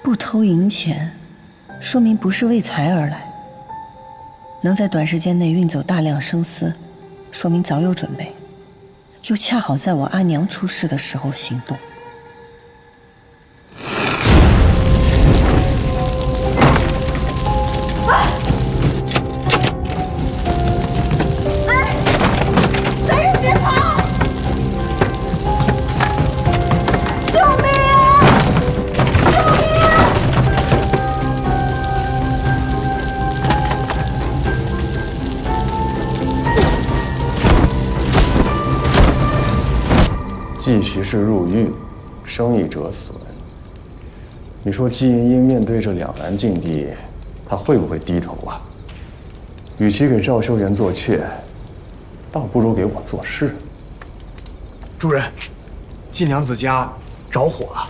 不偷银钱，说明不是为财而来；能在短时间内运走大量生丝，说明早有准备，又恰好在我阿娘出事的时候行动。继徐氏入狱，生意折损。你说季莹莹面对着两难境地，她会不会低头啊？与其给赵修元做妾，倒不如给我做事。主人，季娘子家着火了。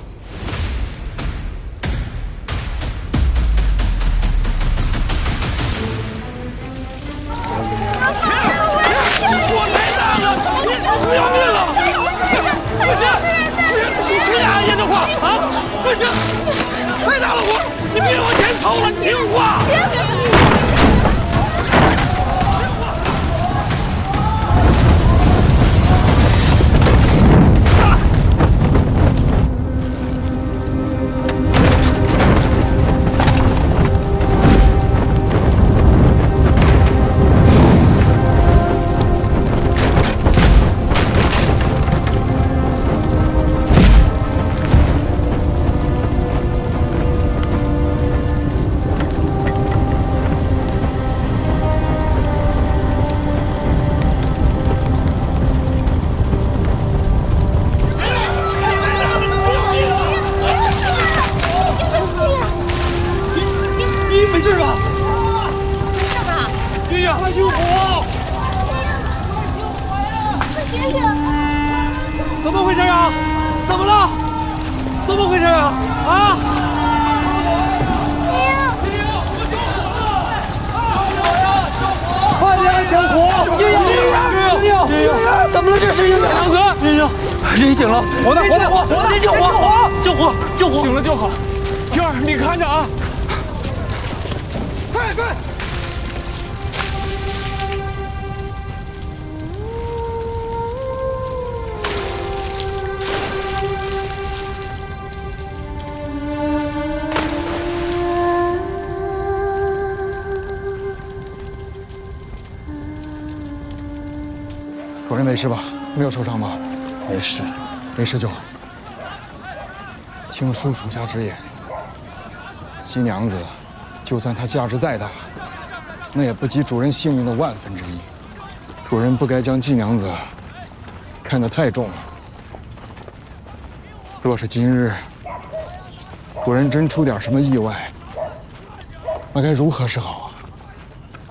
火太大了，不要命了！不行，你听阿爷的话啊！不行，太大了火，你别往前凑了，听话。没事吧？没事吧？月月，快救火！快醒醒！怎么回事啊？怎么了？怎么回事啊？啊！快点救火！月月，怎么了？这是娘子！月月，人醒了，活的，救火！醒了就好。天儿，你看着啊！快！主人没事吧？没有受伤吧？没事，没事就好。听叔属下之言，西娘子，就算她价值再大，那也不及主人性命的1/1000。主人不该将季娘子看得太重了。若是今日主人真出点什么意外，那该如何是好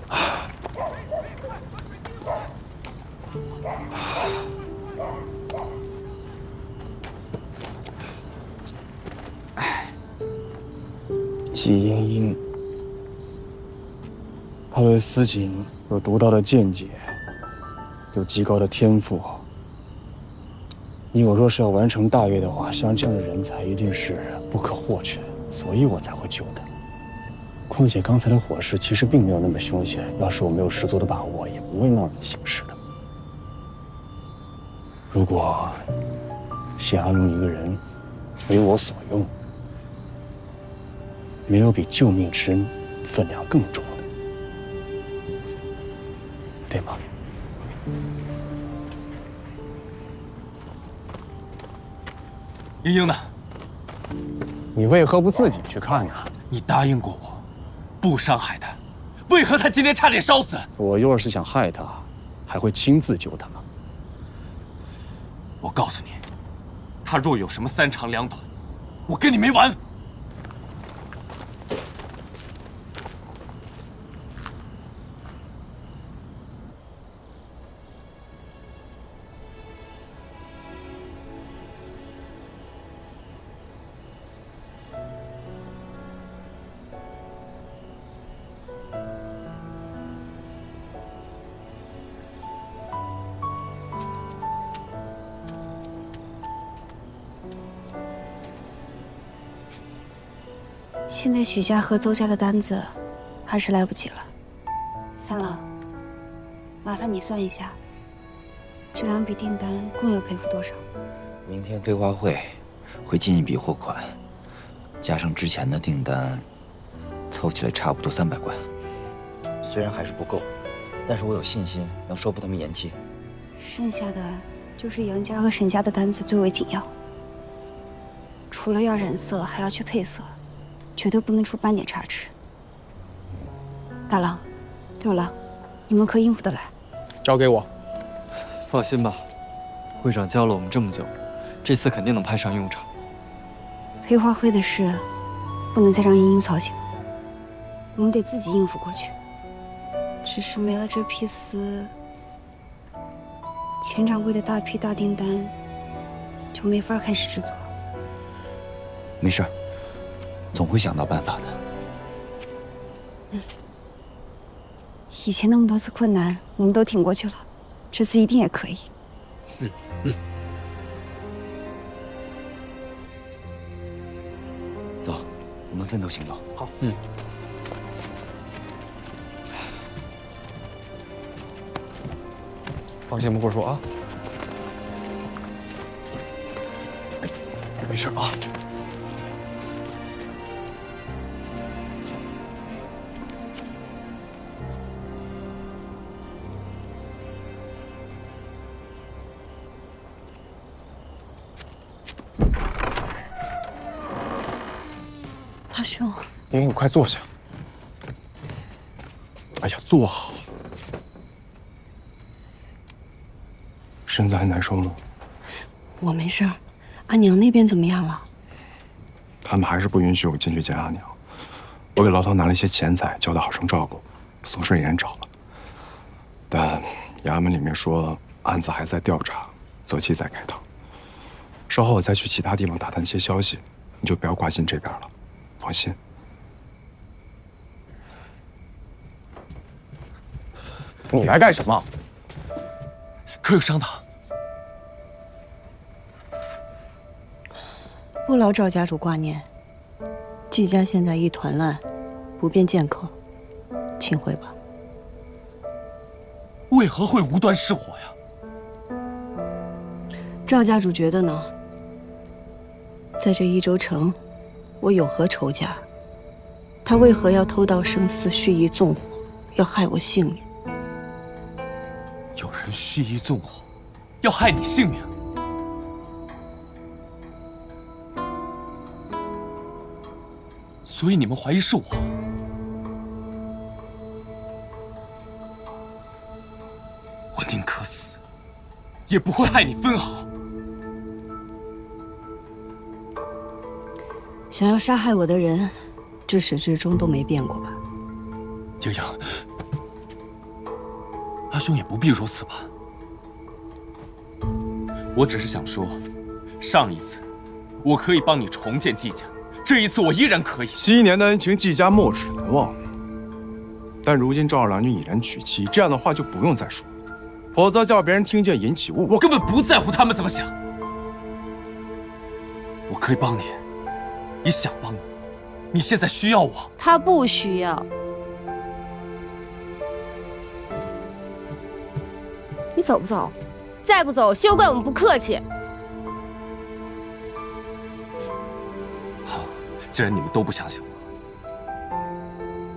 啊？季莹莹，她对丝锦有独到的见解，有极高的天赋。你我若是要完成大业的话，像这样的人才一定是不可或缺，所以我才会救他。况且刚才的火势其实并没有那么凶险，要是我没有十足的把握，也不会贸然行事的。如果想要用一个人为我所用，没有比救命之恩分量更重的，对吗？莹莹呢？你为何不自己去看呢？你答应过我，不伤害她，为何她今天差点烧死？我若是想害她，还会亲自救她吗？我告诉你，她若有什么3长2短，我跟你没完！现在许家和邹家的单子还是来不及了。三郎，麻烦你算一下，这2笔订单共要赔付多少？明天飞花会会进一笔货款，加上之前的订单，凑起来差不多300贯。虽然还是不够，但是我有信心能说服他们延期。剩下的就是杨家和沈家的单子最为紧要，除了要染色，还要去配色，绝对不能出半点差池。大郎、六郎，你们可应付得来？交给我。放心吧，会长教了我们这么久，这次肯定能派上用场。陪花会的事，不能再让茵茵操心了，我们得自己应付过去。只是没了这批丝，钱掌柜的大批大订单就没法开始制作。没事，总会想到办法的。以前那么多次困难，我们都挺过去了，这次一定也可以。走，我们分头行动。好。放心不过说啊。没事啊。阿兄，莹莹，你快坐下。哎呀，坐好。身子还难受吗？我没事儿。阿娘那边怎么样了？他们还是不允许我进去见阿娘。我给牢头拿了一些钱财，叫他好生照顾。宋顺也人找了，但衙门里面说案子还在调查，择期再开堂。稍后我再去其他地方打探些消息，你就不要挂心这边了。放心。你来干什么？可有商讨？不劳赵家主挂念，季家现在一团乱，不便见客，请回吧。为何会无端失火呀？赵家主觉得呢？在这益州城，我有何仇家？他为何要偷盗生丝，蓄意纵火，要害我性命？有人蓄意纵火，要害你性命？所以你们怀疑是我？我宁可死，也不会害你分毫。想要杀害我的人，至始至终都没变过吧？莹莹，阿兄也不必如此吧。我只是想说，上一次我可以帮你重建季家，这一次我依然可以。昔年的恩情，季家没齿难忘。但如今赵二郎君已然娶妻，这样的话就不用再说，否则叫别人听见引起误。我根本不在乎他们怎么想。我可以帮你，也想帮你。你现在需要我？他不需要。你走不走？再不走，休怪我们不客气。好，既然你们都不相信我，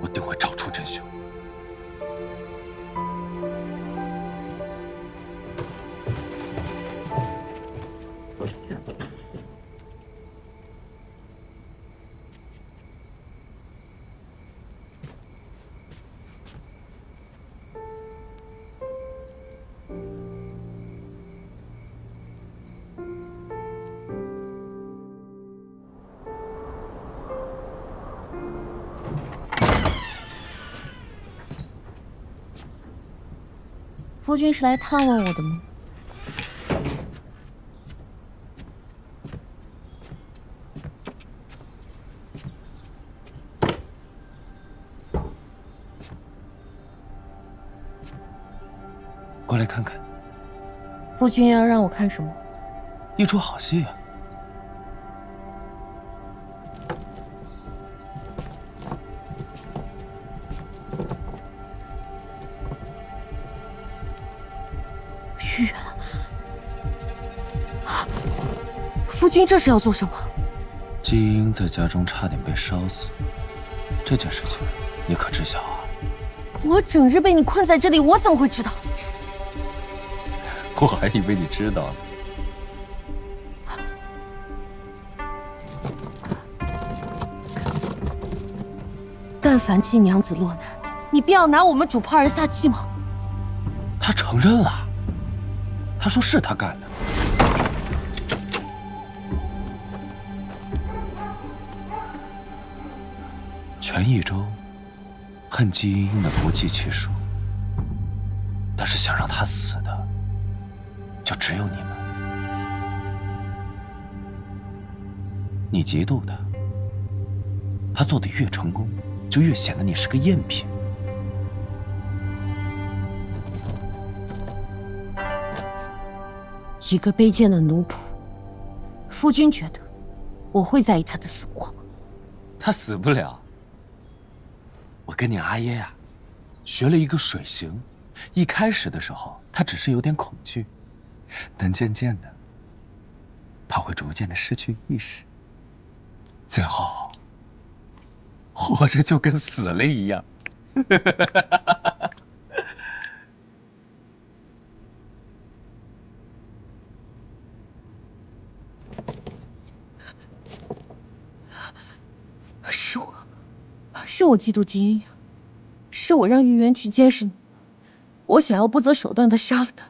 我定会找出真凶。夫君是来探望我的吗？过来看看。夫君要让我看什么？一出好戏啊！夫君这是要做什么？季依英在家中差点被烧死，这件事情你可知晓啊？我整日被你困在这里，我怎么会知道？我还以为你知道呢。但凡季娘子落难，你便要拿我们主仆儿撒气吗？他承认了，他说是他干的。全益州恨季依英的不计其数，但是想让他死的，就只有你们。你嫉妒他，他做的越成功，就越显得你是个赝品。一个卑贱的奴仆，夫君觉得我会在意他的死活吗？他死不了。我跟你阿耶呀，学了一个水刑。一开始的时候，他只是有点恐惧，但渐渐的，他会逐渐的失去意识，最后活着就跟死了一样。是我嫉妒季依英，是我让玉渊去监视你，我想要不择手段的杀了他。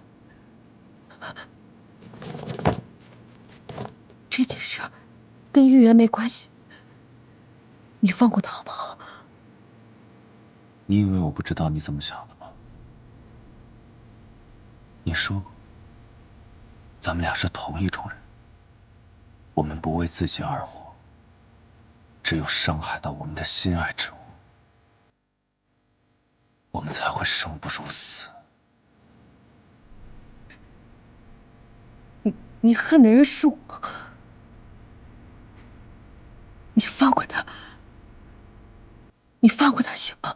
这件事跟玉渊没关系，你放过他好不好？你以为我不知道你怎么想的吗？你说过，咱们俩是同一种人，我们不为自己而活，只有伤害到我们的心爱之物，我们才会生不如死。你恨的人是我，你放过他，你放过他行吗？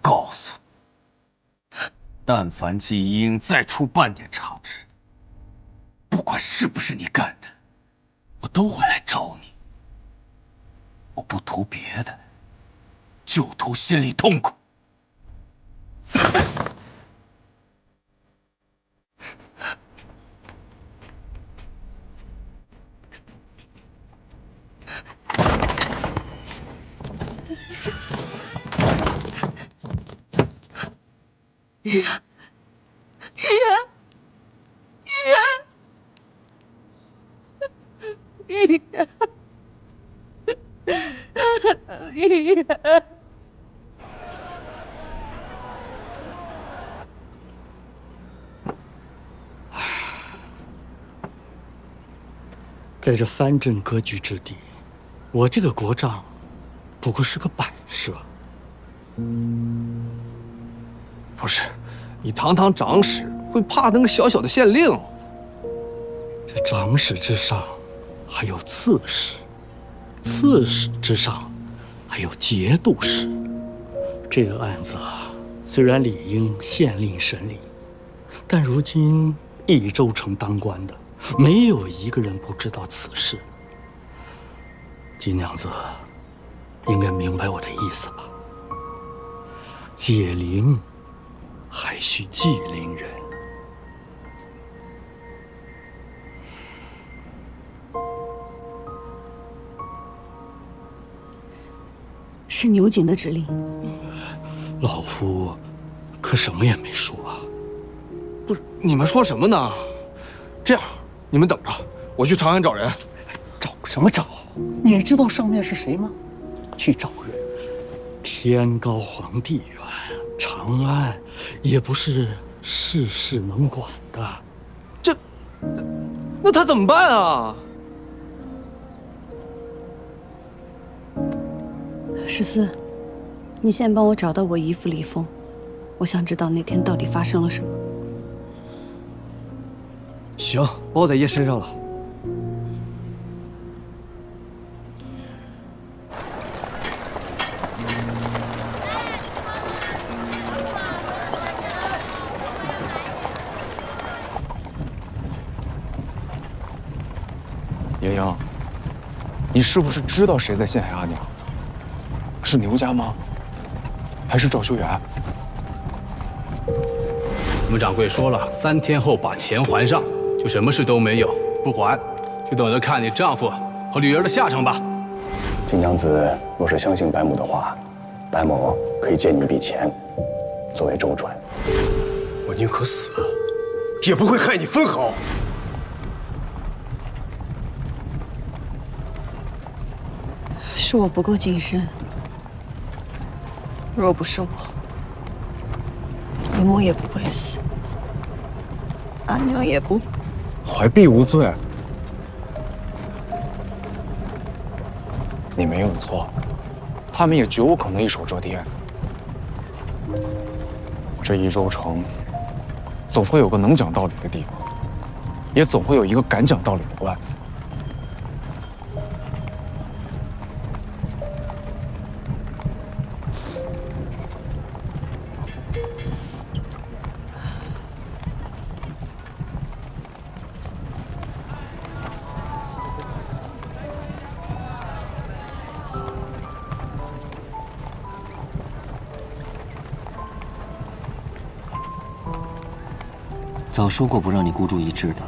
告诉你，但凡季依英再出半点差池，不管是不是你干的，我都会来找你。我不图别的，就图心里痛快。玉渊，玉渊，玉渊，玉渊。在这藩镇割据之地，我这个国丈不过是个摆设。不是，你堂堂长史会怕那个小小的县令？这长史之上还有刺史，刺史之上还有节度使。这个案子啊，虽然理应县令审理，但如今益州城当官的没有一个人不知道此事。金娘子应该明白我的意思吧？解铃还需系铃人。是牛景的指令。老夫可什么也没说啊。不是，你们说什么呢？这样，你们等着，我去长安找人。找什么找？你知道上面是谁吗？去找人？天高皇帝远，长安也不是事事能管的。那他怎么办啊？14，你先帮我找到我姨父李峰，我想知道那天到底发生了什么。行，包在爷身上了。莹莹，你是不是知道谁在陷害阿娘？是牛家吗？还是赵修元？我们掌柜说了，3天后把钱还上，就什么事都没有；不还，就等着看你丈夫和女儿的下场吧。金娘子若是相信白母的话，白某可以借你一笔钱，作为周转。我宁可死，也不会害你分毫。是我不够谨慎，若不是我，李某也不会死，阿娘也不。怀璧无罪，你没有错，他们也绝无可能一手遮天。这一州城，总会有个能讲道理的地方，也总会有一个敢讲道理的官。早说过不让你孤注一掷的，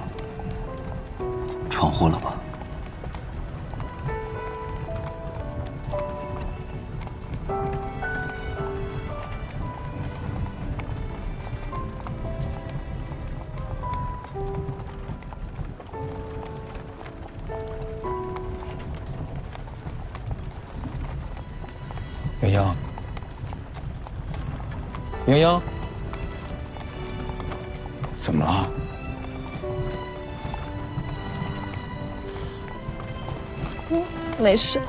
闯祸了吧？莹莹，莹莹。怎么了？没事。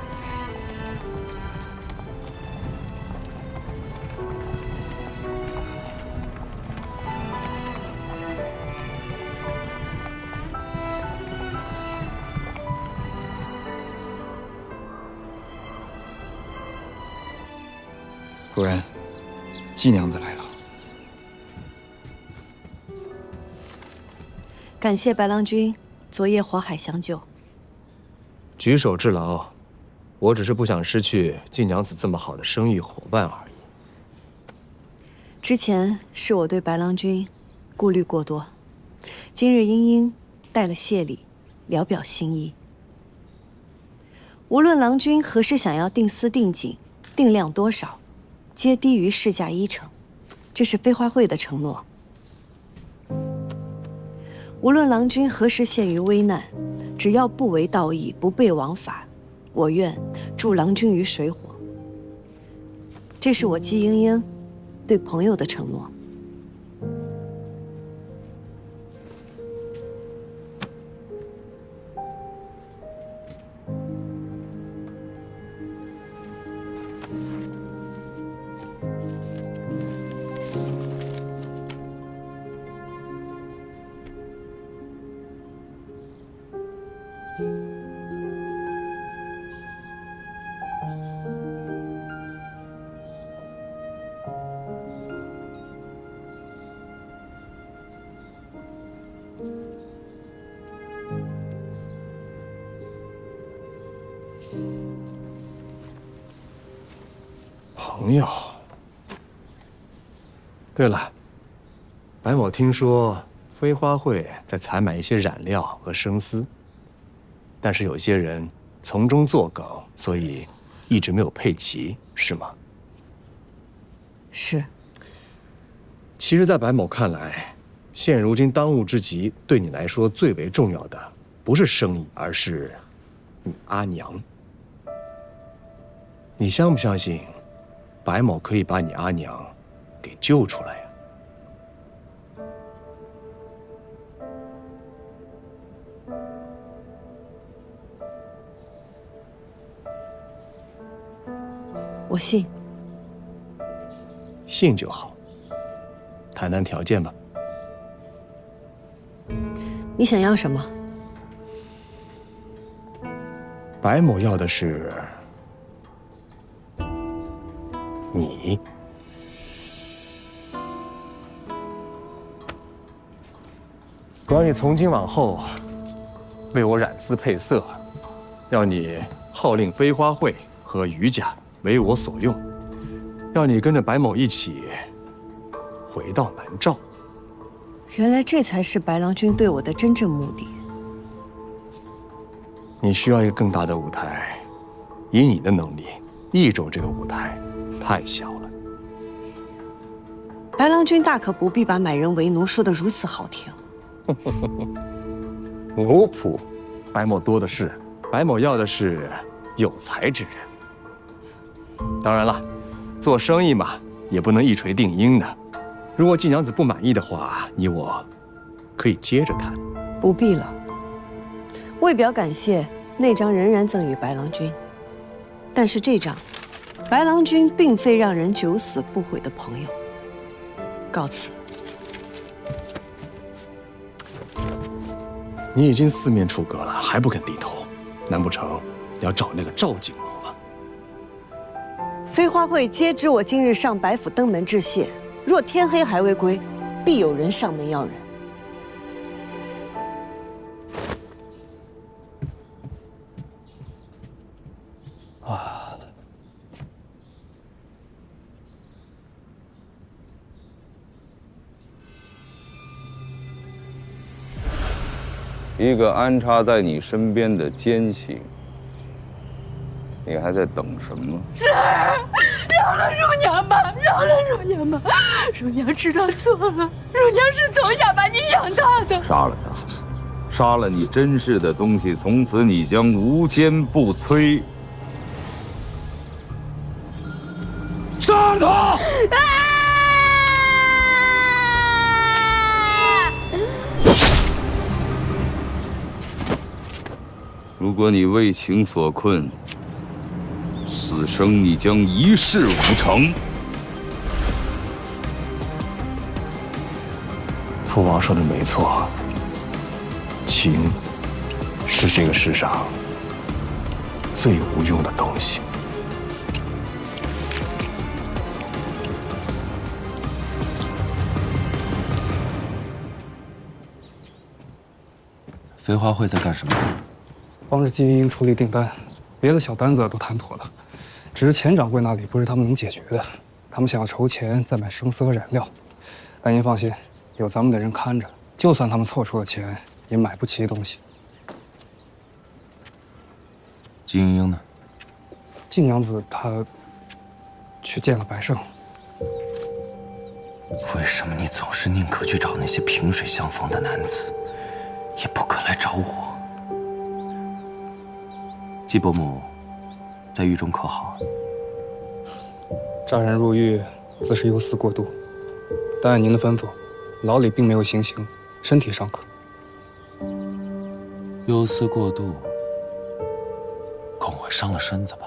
主人，季娘子来了。感谢白郎君昨夜火海相救。举手之劳，我只是不想失去季娘子这么好的生意伙伴而已。之前是我对白郎君顾虑过多，今日英英带了谢礼，聊表心意。无论郎君何时想要定丝定锦，定量多少，皆低于市价1成，这是飞花会的承诺。无论郎君何时陷于危难，只要不违道义，不悖王法，我愿助郎君于水火。这是我季莺莺对朋友的承诺。朋友。对了，白某听说飞花会在采买一些染料和生丝，但是有些人从中作梗，所以一直没有配齐，是吗？是。其实，在白某看来，现如今当务之急，对你来说最为重要的，不是生意，而是你阿娘。你相不相信，白某可以把你阿娘给救出来呀？我信。信就好。谈谈条件吧。你想要什么？白某要的是你。我要你从今往后为我染丝配色，要你号令飞花会和余家为我所用，要你跟着白某一起回到南诏。原来这才是白郎君对我的真正目的。你需要一个更大的舞台，以你的能力，益州这个舞台太小了。白郎君大可不必把买人为奴说得如此好听。奴仆，白某多的是，白某要的是有才之人。当然了，做生意嘛，也不能一锤定音的。如果季娘子不满意的话，你我可以接着谈。不必了。为表感谢，那张仍然赠与白郎君。但是这张，白郎君并非让人九死不悔的朋友。告辞。你已经四面楚歌了，还不肯低头，难不成要找那个赵景王吗？飞花会皆知我今日上白府登门致谢，若天黑还未归，必有人上门要人。啊！一个安插在你身边的奸细，你还在等什么？四儿，饶了乳娘吧，饶了乳娘吧，乳娘知道错了，乳娘是从小把你养大的。杀了他，杀了你珍视的东西，从此你将无坚不摧。杀了他！如果你为情所困，死生你将一事无成。父王说的没错，情是这个世上最无用的东西。飞花会在干什么？帮着金英处理订单，别的小单子都谈妥了，只是钱掌柜那里不是他们能解决的。他们想要筹钱再买生丝和染料，但您放心，有咱们的人看着，就算他们凑出了钱，也买不齐东西。金英呢？季娘子她去见了白胜。为什么你总是宁可去找那些萍水相逢的男子，也不肯来找我？季伯母在狱中可好？乍然入狱，自是忧思过度。但按您的吩咐，牢里并没有行刑，身体尚可。忧思过度，恐会伤了身子吧？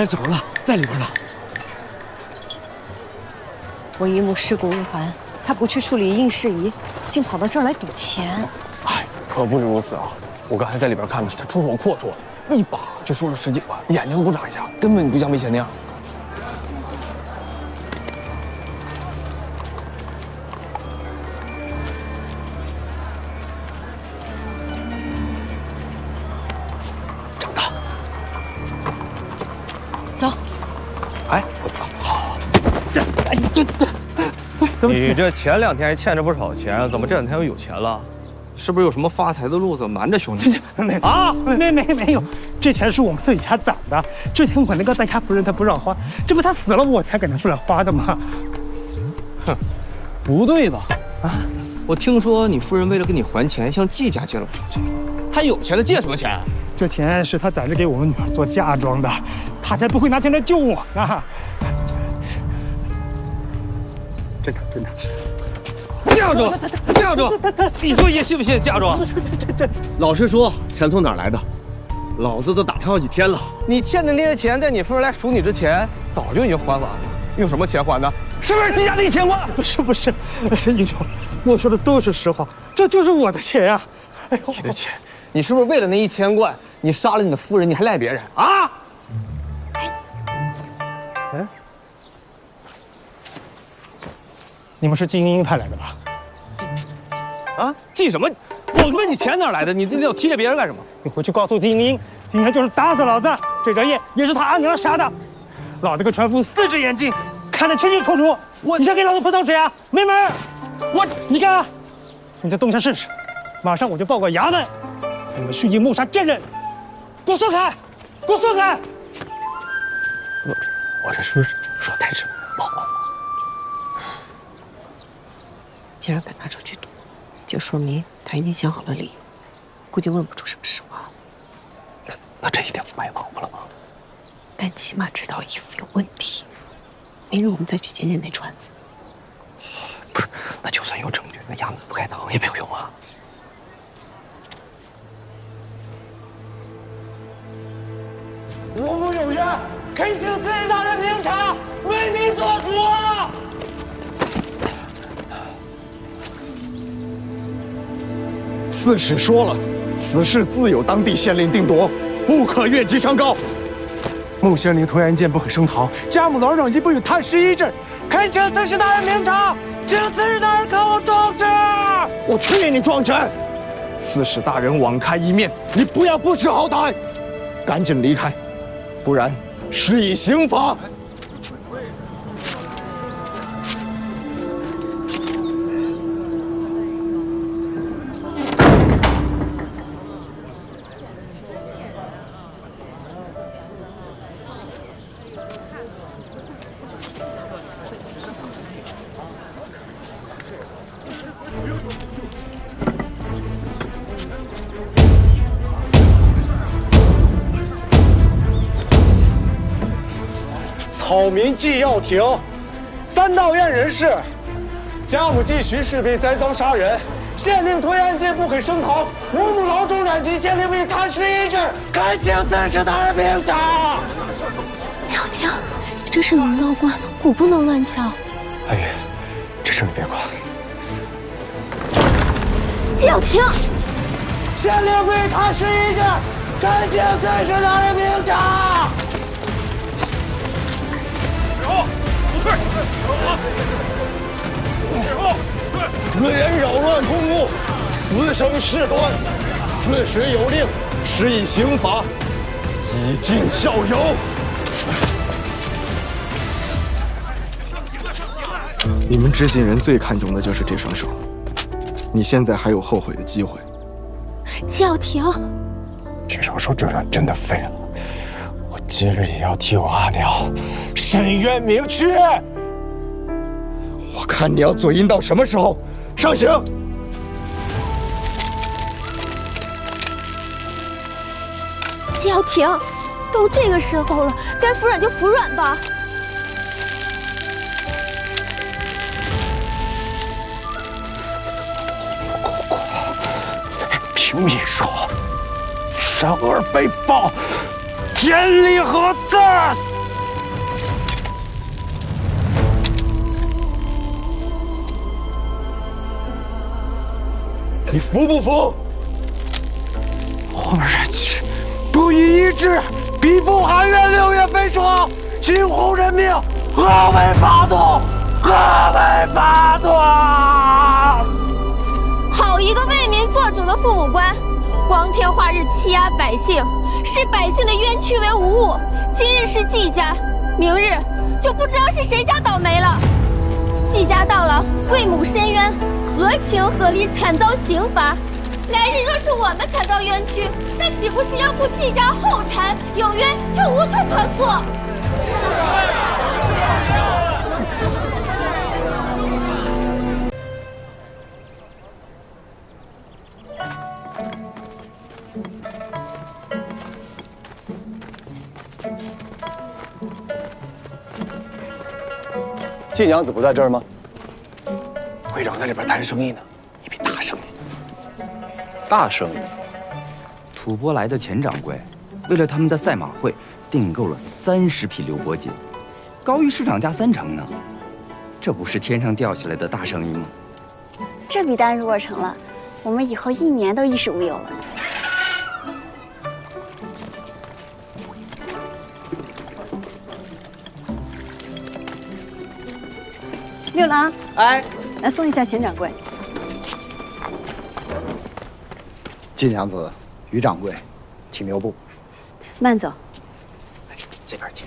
找着了，在里边了。我姨母尸骨未还，她不去处理应事宜，竟跑到这儿来赌钱。哎，可不是如此啊！我刚才在里边看的，他出手阔绰，一把就输了10几万，眼睛都不眨一下，根本不像没钱那样。走。哎，好。你这前2天还欠着不少钱，怎么这2天又有钱了？是不是有什么发财的路子瞒着兄弟？没有，这钱是我们自己家攒的。之前我那个在家夫人她不让花，这不她死了我才给她出来花的吗？哼，不对吧？啊，我听说你夫人为了跟你还钱，向季家借了不少钱。她有钱了，借什么钱？这钱是她攒着给我们女儿做嫁妆的，她才不会拿钱来救我呢。真的。嫁妆，你说爷信不信嫁妆？老实说，钱从哪儿来的？老子都打听好几天了。你欠的那些钱，在你夫人来赎你之前，早就已经还完了。用什么钱还的？是不是季家的1000万？不是，英雄，我说的都是实话，这就是我的钱呀。你的钱？你是不是为了那1000贯，你杀了你的夫人，你还赖别人啊？你们是金英派来的吧？啊，记什么？我问你钱哪来的？你老提着别人干什么？你回去告诉金英，今天就是打死老子，这个夜也是他阿娘杀的。老子跟船夫4只眼睛，看得清清楚楚。你想给老子泼脏水啊？没门！你看啊，你再动手试试，马上我就报个衙门，你们蓄意谋杀证人，给我松开！给我松开！我这是不是说太直了？不好。既然敢拿出去赌，就说明他已经想好了理由，估计问不出什么实话。那这一点不卖保不了吗？但起码知道衣服有问题，明日我们再去检检那船子。不是，那就算有证据，那衙门不开膛也没有用啊。无母有冤，恳请最大人明察，为民做主啊！刺史说了，此事自有当地县令定夺，不可越级上告。穆县令突然间不可升堂，家母老长今不与探视一阵，恳请刺史大人明察，请刺史大人可我状之。我去你壮臣！刺史大人网开一面，你不要不识好歹，赶紧离开，不然施以刑罚。草民纪要停，3道院人士，家母季徐氏被栽赃杀人，县令推案件不肯升堂，吴母老中染疾，县令被探视一阵，恳请刺史大人明察。乔婷，这是龙道观，我不能乱敲。阿玉，这事你别管。季小婷，县令被探视一阵，恳请刺史大人明察。此人扰乱公务，滋生事端，刺史有令，施以刑罚，以儆效尤。你们执行人最看重的就是这双手，你现在还有后悔的机会。季小婷，这双手这人真的废了，我今日也要替我阿娘伸冤明屈。我看你要嘴硬到什么时候？上刑！季小婷，都这个时候了，该服软就服软吧。凭你说，生而被报，天理何在？你服不服？皇然去，不以一志，彼负含冤6月飞霜，秦红人命，何为法度？何为法度？好一个为民做主的父母官，光天化日欺压百姓，视百姓的冤屈为无物。今日是季家，明日就不知道是谁家倒霉了。季家到老，为母申冤，合情合理，惨遭刑罚。来日若是我们惨遭冤屈，那岂不是要步季家后尘？有冤就无处可诉。季娘子不在这儿吗？会长在里边谈生意呢，一笔大生意。大生意。吐蕃来的钱掌柜，为了他们的赛马会，订购了30匹刘伯锦，高于市场价30%呢。这不是天上掉下来的大生意吗？这笔单如果成了，我们以后1年都衣食无忧了。六郎，哎，来送一下钱掌柜。季娘子，于掌柜，请留步。慢走。这边请。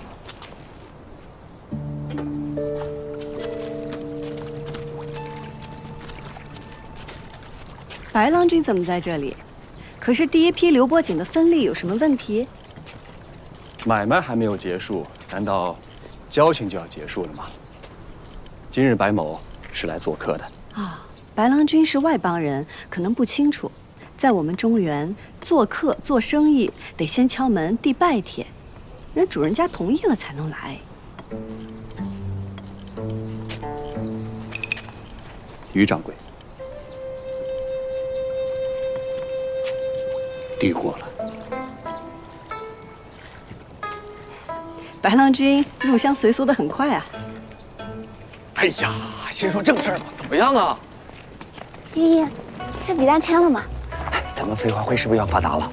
白郎君怎么在这里？可是第一批刘伯锦的分利有什么问题？买卖还没有结束，难道交情就要结束了吗？今日白某是来做客的。啊，白郎君是外邦人，可能不清楚，在我们中原做客做生意得先敲门递拜帖，人主人家同意了才能来。于掌柜，递过了。白郎君入乡随俗的很快啊。哎呀，先说正事儿吧，怎么样啊？依依，这笔单签了吗？咱们飞花会是不是要发达了？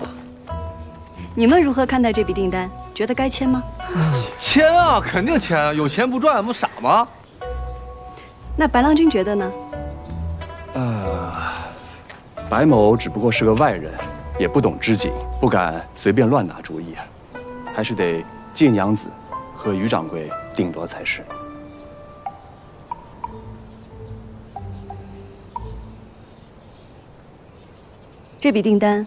你们如何看待这笔订单？觉得该签吗？签啊，肯定签啊！有钱不赚，不傻吗？那白郎君觉得呢？白某只不过是个外人，也不懂织锦，不敢随便乱拿主意，还是得季娘子和于掌柜定夺才是。这笔订单，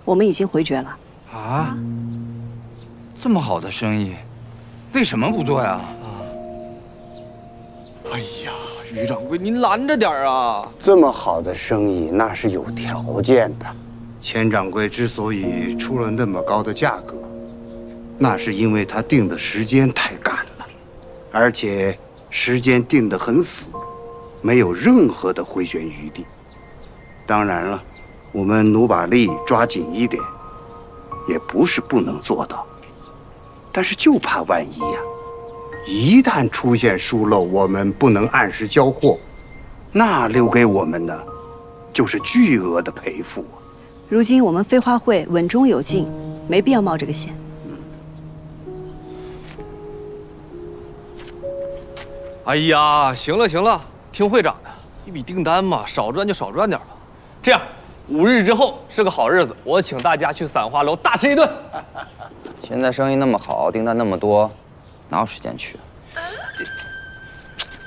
我们已经回绝了。啊，这么好的生意，为什么不做呀？哎呀，于掌柜，您拦着点啊！这么好的生意，那是有条件的。钱掌柜之所以出了那么高的价格，那是因为他定的时间太赶了，而且时间定得很死，没有任何的回旋余地。当然了，我们努把力抓紧一点，也不是不能做到，但是就怕万一呀，一旦出现疏漏，我们不能按时交货，那留给我们的就是巨额的赔付。如今我们飞花会稳中有进，没必要冒这个险。哎呀，行了行了，听会长的，一笔订单嘛，少赚就少赚点吧。这样，5日之后是个好日子，我请大家去散花楼大吃一顿。现在生意那么好，订单那么多，哪有时间去？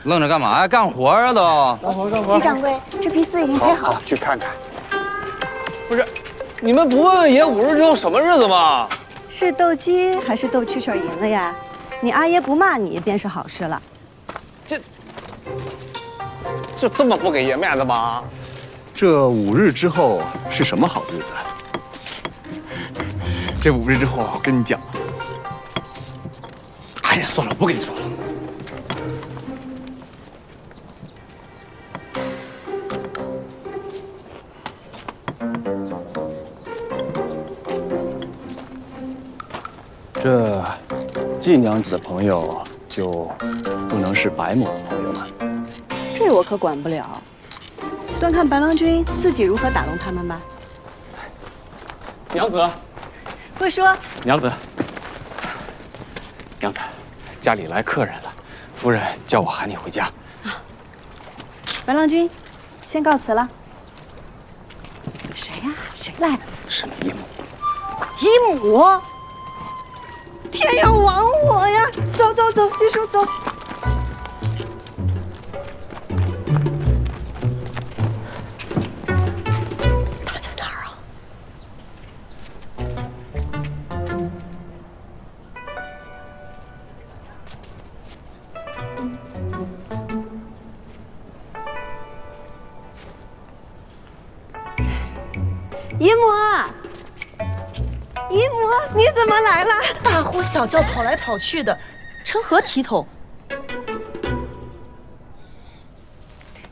愣着干嘛呀？干活啊都！干活干活。于掌柜，这批丝已经配好了，去看看。不是，你们不问问爷5日之后什么日子吗？是斗鸡还是斗蛐蛐赢了呀？你阿爷不骂你便是好事了。就这么不给爷面子吗？这5日之后是什么好日子？这5日之后，我跟你讲。哎呀，算了，不跟你说了。这季娘子的朋友就不能是白某的朋友吗？这我可管不了，端看白郎君自己如何打动他们吧。娘子，会说。娘子，娘子，家里来客人了，夫人叫我喊你回家。白郎君，先告辞了。谁呀？谁来了？是姨母。姨母。天要亡我呀！走走走，继续走。姨母，姨母，你怎么来了？大呼小叫，跑来跑去的，成何体统？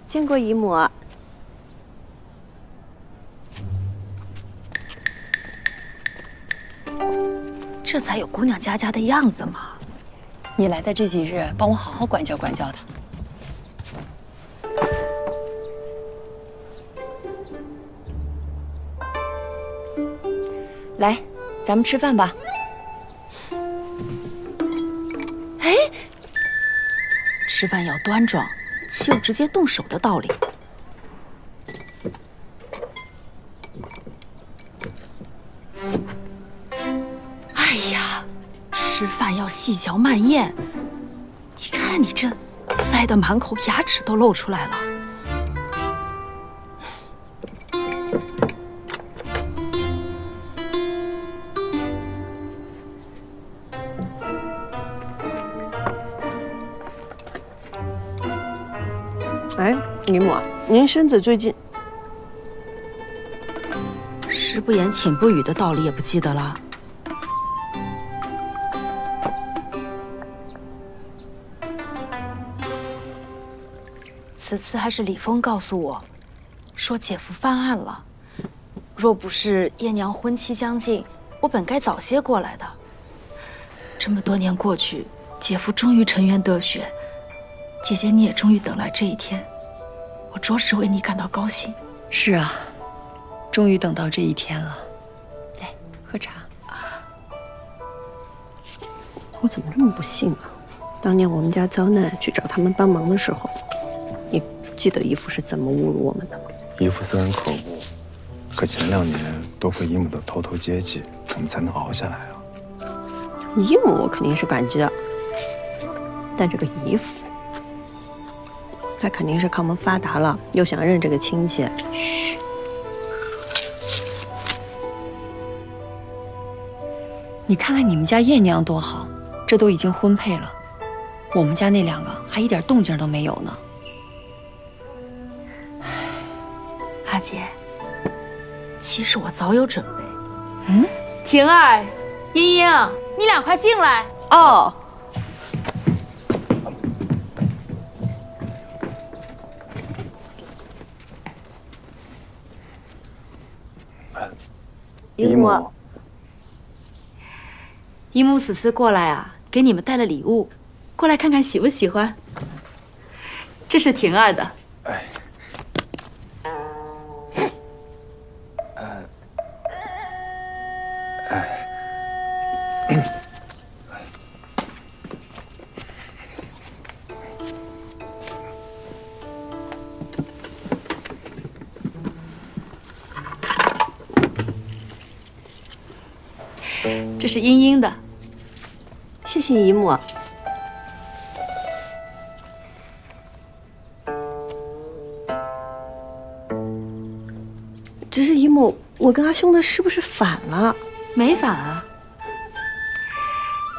见过姨母。这才有姑娘家家的样子嘛。你来的这几日，帮我好好管教管教他。来，咱们吃饭吧。哎，吃饭要端庄，岂有直接动手的道理？哎呀，吃饭要细嚼慢咽。你看你这塞得满口牙齿都露出来了。哎，姨母，您身子最近……食不言，寝不语的道理也不记得了。此次还是李峰告诉我，说姐夫翻案了。若不是叶娘婚期将近，我本该早些过来的。这么多年过去，姐夫终于沉冤得雪，姐姐你也终于等来这一天，我着实为你感到高兴。是啊，终于等到这一天了。来，喝茶。我怎么这么不幸啊？当年我们家遭难去找他们帮忙的时候，你记得姨父是怎么侮辱我们的吗？姨父虽然可恶，可前2年多亏姨母的偷偷接济，我们才能熬下来啊。姨母我肯定是感激的，但这个姨父，他肯定是看我们发达了，又想认这个亲戚。嘘。你看看你们家叶娘多好，这都已经婚配了，我们家那2个还一点动静都没有呢。阿姐，其实我早有准备。婷儿、茵茵，你俩快进来。哦。姨母，姨母此次过来啊，给你们带了礼物，过来看看喜不喜欢。这是婷儿的。哎。这是茵茵的，谢谢姨母。只是姨母，我跟阿兄的是不是反了？没反啊。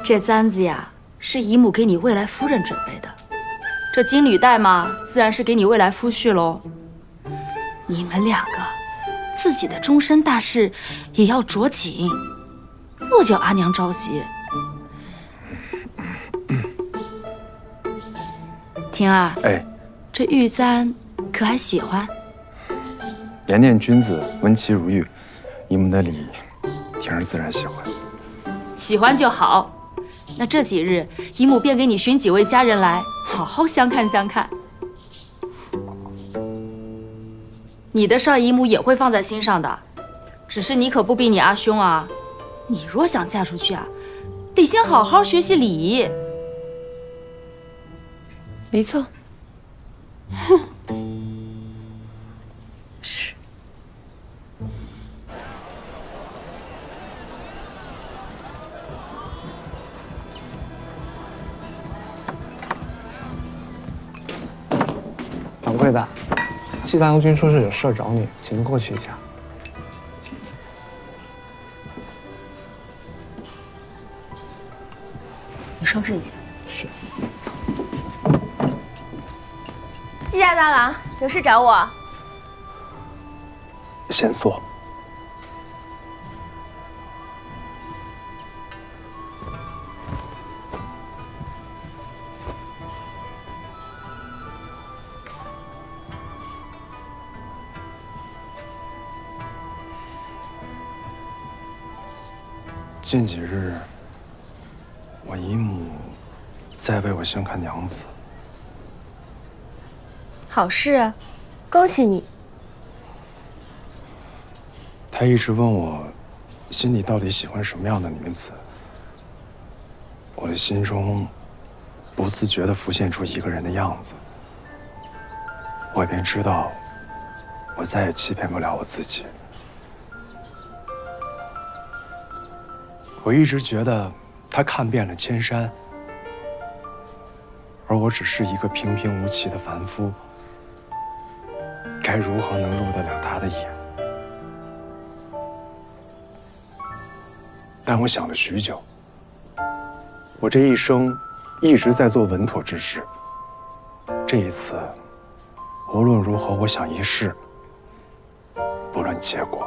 这簪子呀，是姨母给你未来夫人准备的。这金履带嘛，自然是给你未来夫婿喽。你们2个，自己的终身大事也要着紧。莫叫阿娘着急。婷儿，哎，这玉簪可还喜欢？年年君子，闻其如玉。姨母的礼，婷儿自然喜欢。喜欢就好。那这几日，姨母便给你寻几位家人来，好好相看相看。你的事儿，姨母也会放在心上的，只是你可不比你阿兄啊。你若想嫁出去啊，得先好好学习礼仪。没错。是。掌柜的，季大将军说是有事找你，请您过去一下。你收拾一下。是。季家大郎有事找我。线索。近几日，我姨母在为我相看娘子。好事啊，恭喜你。她一直问我，心里到底喜欢什么样的女子。我的心中不自觉地浮现出一个人的样子，我便知道，我再也欺骗不了我自己。我一直觉得他看遍了千山，而我只是一个平平无奇的凡夫，该如何能入得了他的眼？但我想了许久，我这一生一直在做稳妥之事，这一次无论如何，我想一试，不论结果。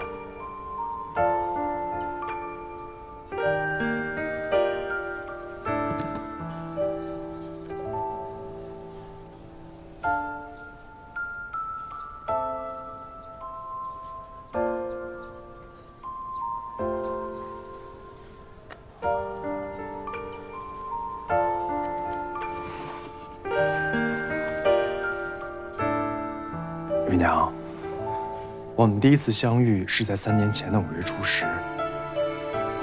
玉娘，我们第一次相遇是在3年前的5月初10，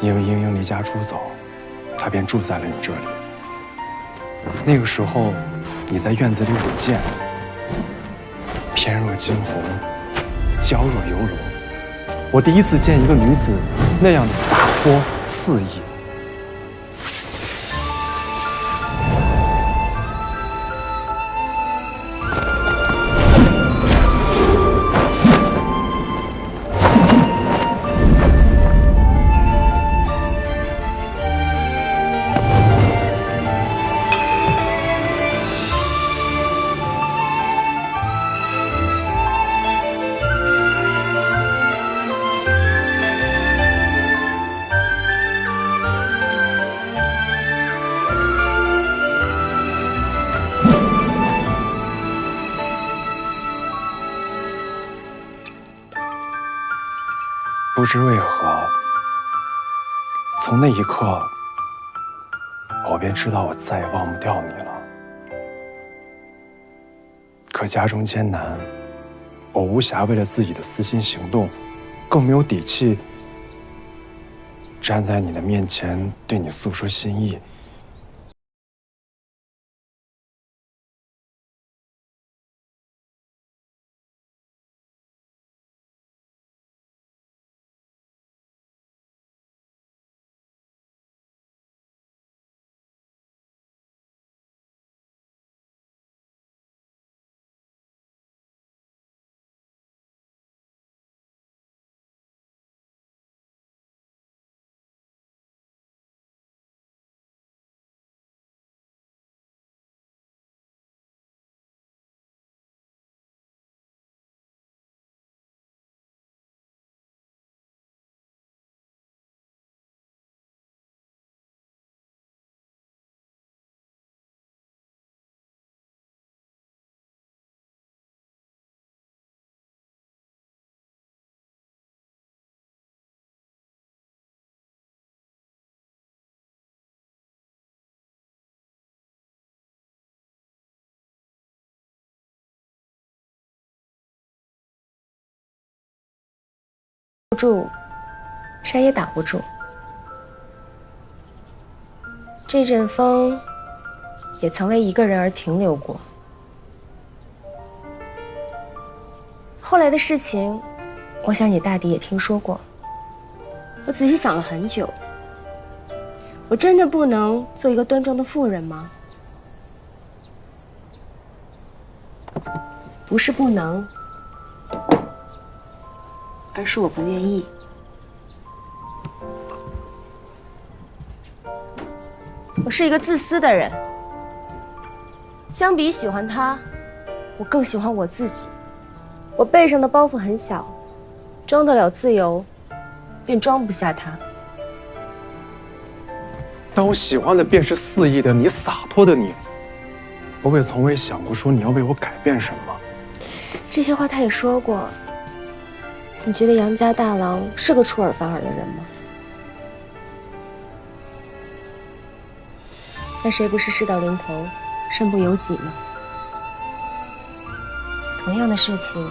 因为英英离家出走，她便住在了你这里。那个时候，你在院子里舞剑，翩若惊鸿，娇若游龙。我第一次见一个女子那样的洒脱肆意。不知为何，从那一刻，我便知道我再也忘不掉你了。可家中艰难，我无暇为了自己的私心行动，更没有底气站在你的面前对你诉说心意。不住，山也挡不住。这阵风也曾为一个人而停留过。后来的事情，我想你大抵也听说过。我仔细想了很久，我真的不能做一个端庄的妇人吗？不是不能，而是我不愿意。我是一个自私的人，相比喜欢他，我更喜欢我自己。我背上的包袱很小，装得了自由，便装不下他。但我喜欢的便是肆意的你，洒脱的你。我也从未想过说你要为我改变什么。这些话他也说过。你觉得杨家大郎是个出尔反尔的人吗？但谁不是事到临头，身不由己呢？同样的事情，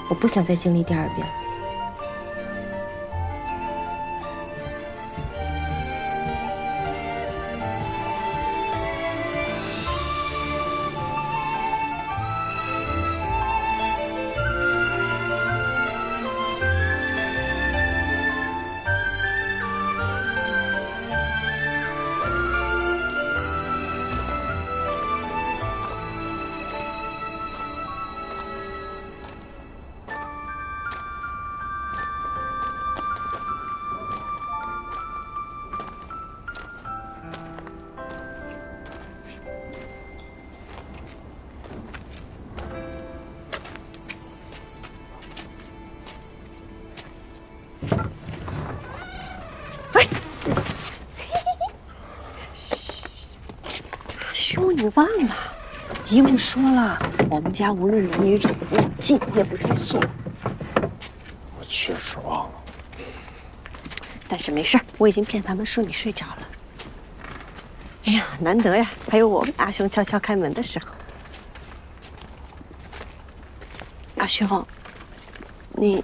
我不想再经历第二遍。叔，你忘了，姨母说了，我们家无论男女主仆，进也不许锁。我确实忘了，但是没事，我已经骗他们说你睡着了。哎呀，难得呀，还有我跟阿雄悄悄开门的时候。阿雄，你。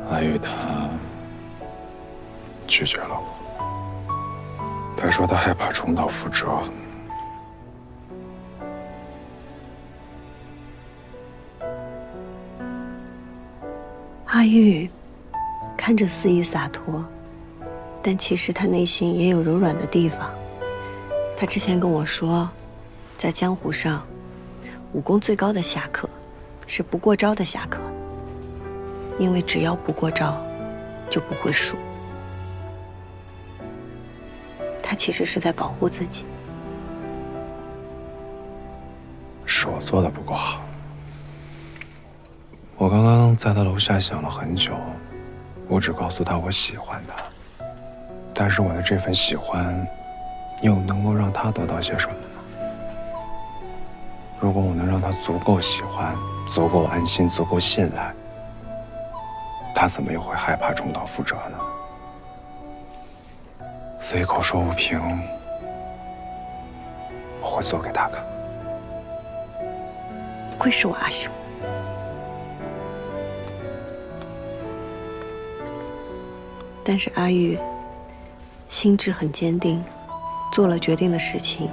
阿玉他拒绝了我，他说他害怕重蹈覆辙。阿玉看着肆意洒脱，但其实他内心也有柔软的地方。他之前跟我说，在江湖上，武功最高的侠客是不过招的侠客。因为只要不过招，就不会输。他其实是在保护自己。是我做的不够好。我刚刚在他楼下想了很久，我只告诉他我喜欢他，但是我的这份喜欢，又能够让他得到些什么呢？如果我能让他足够喜欢，足够安心，足够信赖，他怎么又会害怕重蹈覆辙呢？随口说不平，我会做给他看。不愧是我阿雄。但是阿玉心智很坚定，做了决定的事情，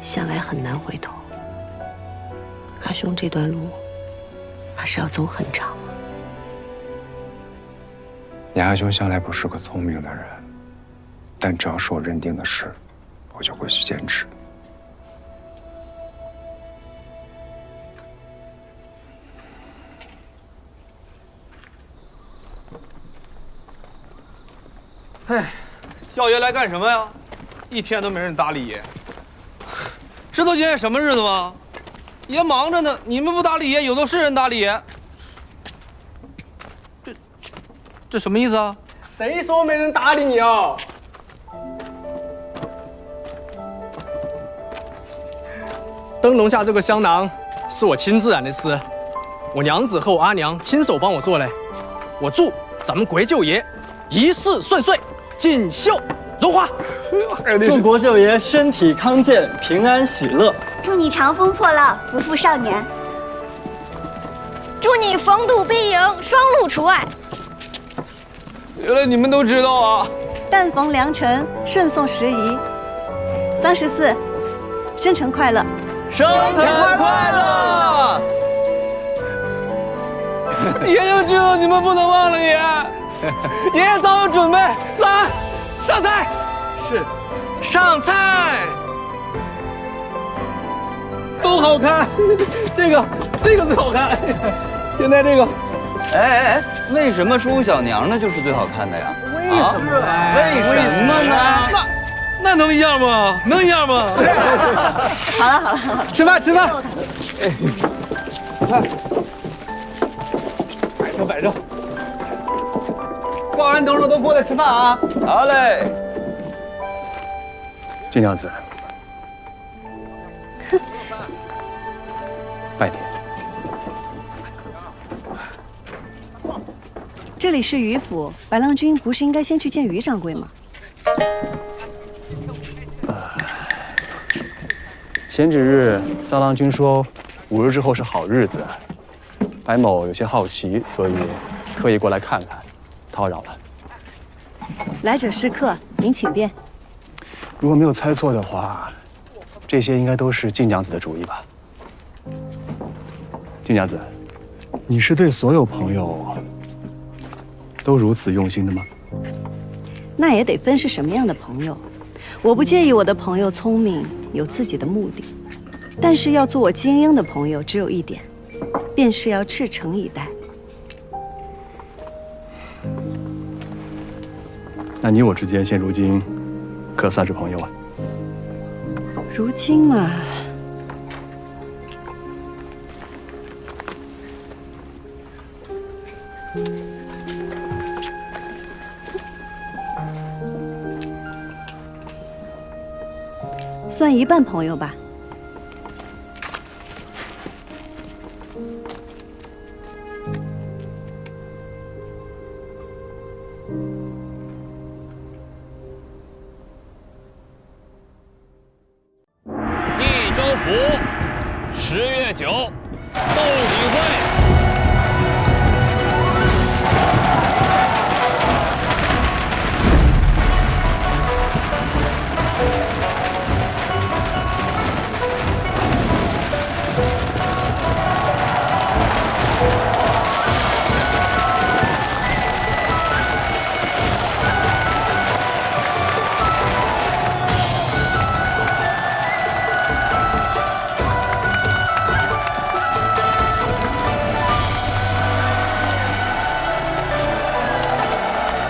想来很难回头。阿雄这段路还是要走很长。你阿兄向来不是个聪明的人，但只要是我认定的事，我就会去坚持。哎，少爷来干什么呀？一天都没人搭理爷。知道今天什么日子吗？爷忙着呢，你们不搭理爷，有的是人搭理爷。这什么意思啊？谁说没人搭理你啊？灯笼下这个香囊是我亲自染的丝，我娘子和我阿娘亲手帮我做嘞。我祝咱们国舅爷一世顺遂，锦绣荣华。祝国舅爷身体康健，平安喜乐。祝你长风破浪，不负少年。祝你逢赌必赢，双路除外。原来你们都知道啊！但逢良辰，顺送时宜。34，生辰快乐！生辰快乐！爷就知道你们不能忘了爷，爷爷早有准备。来，上菜。是，上菜。都好看，这个最好看。现在这个。哎，为什么朱小娘呢就是最好看的呀？为什么？为什么呢？那能一样吗？能一样吗？好了，吃饭。摆正。挂安等了，都过来吃饭啊！好嘞。金娘子，拜帖。这里是余府，白郎君不是应该先去见余掌柜吗？前几日三郎君说5日之后是好日子，白某有些好奇，所以特意过来看看，叨扰了。来者是客，您请便。如果没有猜错的话，这些应该都是静娘子的主意吧？静娘子，你是对所有朋友都如此用心的吗？那也得分是什么样的朋友。我不介意我的朋友聪明，有自己的目的，但是要做我精英的朋友，只有一点，便是要赤诚以待。那你我之间现如今可算是朋友啊？如今嘛，算一半朋友吧。益州府10月9，斗锦会。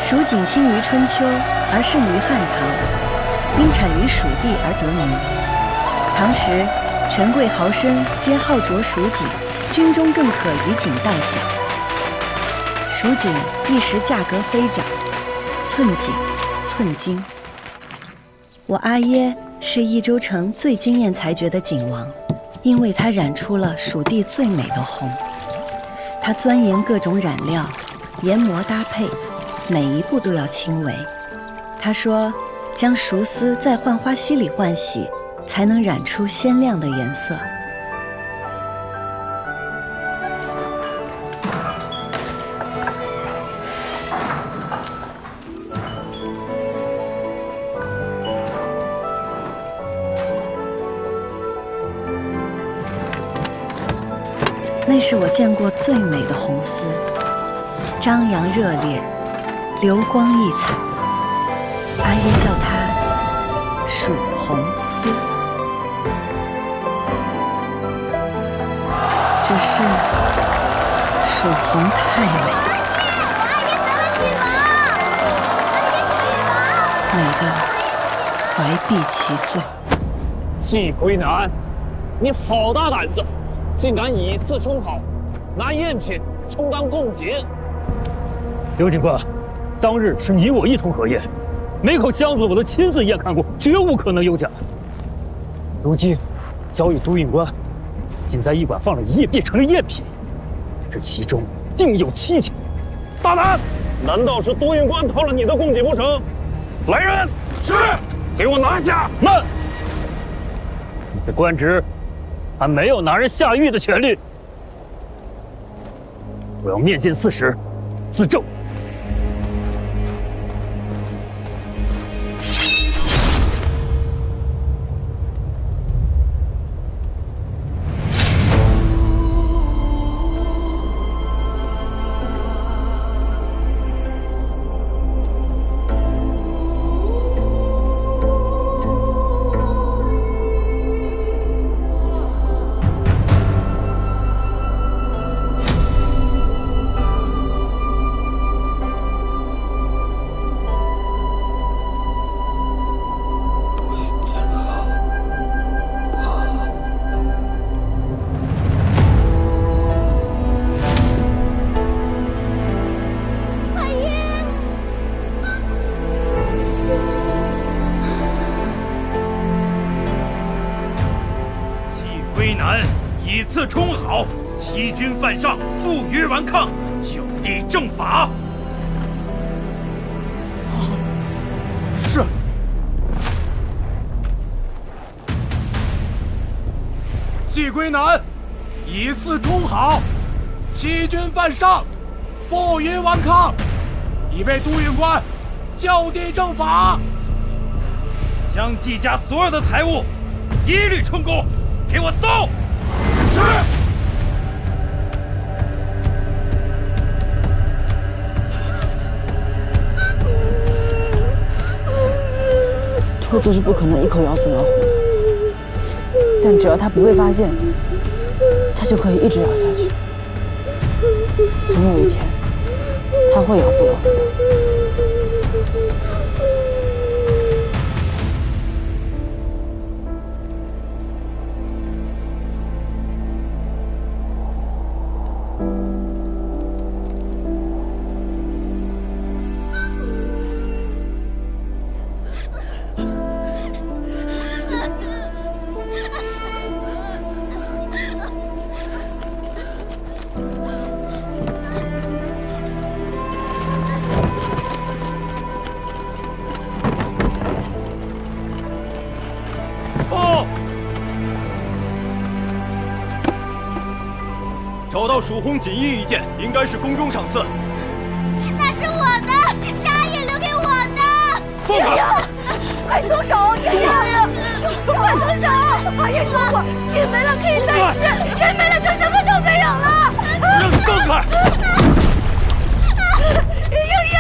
蜀锦兴于春秋，而盛于汉唐，因产于蜀地而得名。唐时，权贵豪绅皆好着蜀锦，军中更可以锦代饷。蜀锦一时价格飞涨，寸锦寸金。我阿耶是益州城最惊艳才绝的锦王，因为他染出了蜀地最美的红。他钻研各种染料，研磨搭配，每一步都要轻微。他说，将熟丝在浣花溪里换洗，才能染出鲜亮的颜色。那是我见过最美的红丝，张扬热烈，流光溢彩。阿耶叫它蜀红丝，只是蜀红太美，美得怀璧其罪。季归南，你好大胆子，竟敢以次充好，拿赝品充当贡锦！刘警官，当日是你我一同合验，每口箱子我都亲自验看过，绝无可能有假。如今交与都运官，仅在驿馆放了1夜，变成了赝品，这其中定有蹊跷。大胆！难道是都运官偷了你的贡锦不成？来人！是，给我拿下！慢！你的官职还没有拿人下狱的权利。我要面见4时，自证。次充好，欺君犯上，负隅顽抗，就地正法。是。季归南，以次充好，欺君犯上，负隅顽抗，已被都运官就地正法。将季家所有的财物一律充公，给我搜！是。兔子是不可能一口咬死老虎的，但只要它不被发现，它就可以一直咬下去。总有一天，它会咬死老虎的。找到蜀红锦衣一件，应该是宫中赏赐。那是我的，是阿爷留给我的。放开！快松手！爷爷，快松手！阿爷说过，钱没了可以再吃，人没了就什么都没有了。让你放开！莹莹。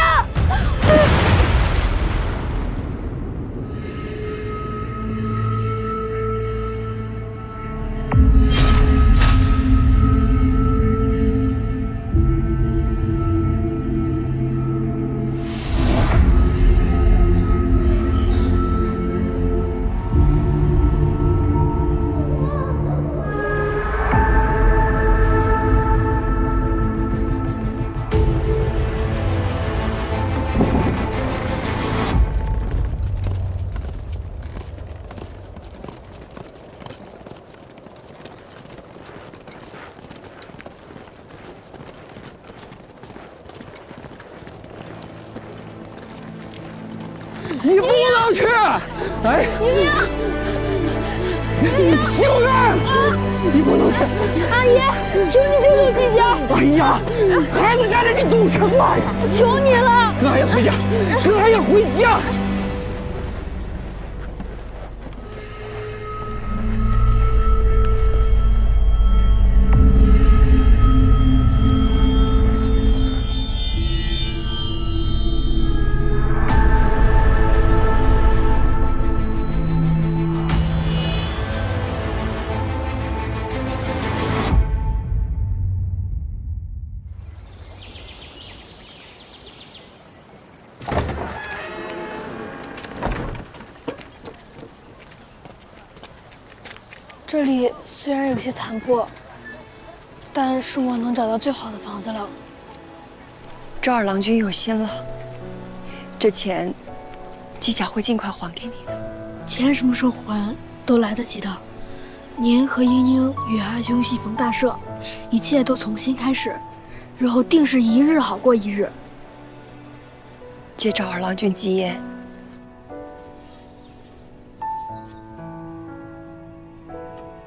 你不能去！哎，秀媛，你不能去！阿爷，求你救救季家！哎呀，孩子家里你懂什么呀？求你了！哥还要回家，哥还要回家。这里虽然有些残破，但是我能找到最好的房子了。赵二郎君有心了，这钱，季家会尽快还给你的。钱什么时候还都来得及的。您和英英与阿兄喜逢大赦，一切都从新开始，日后定是一日好过一日。借赵二郎君吉言。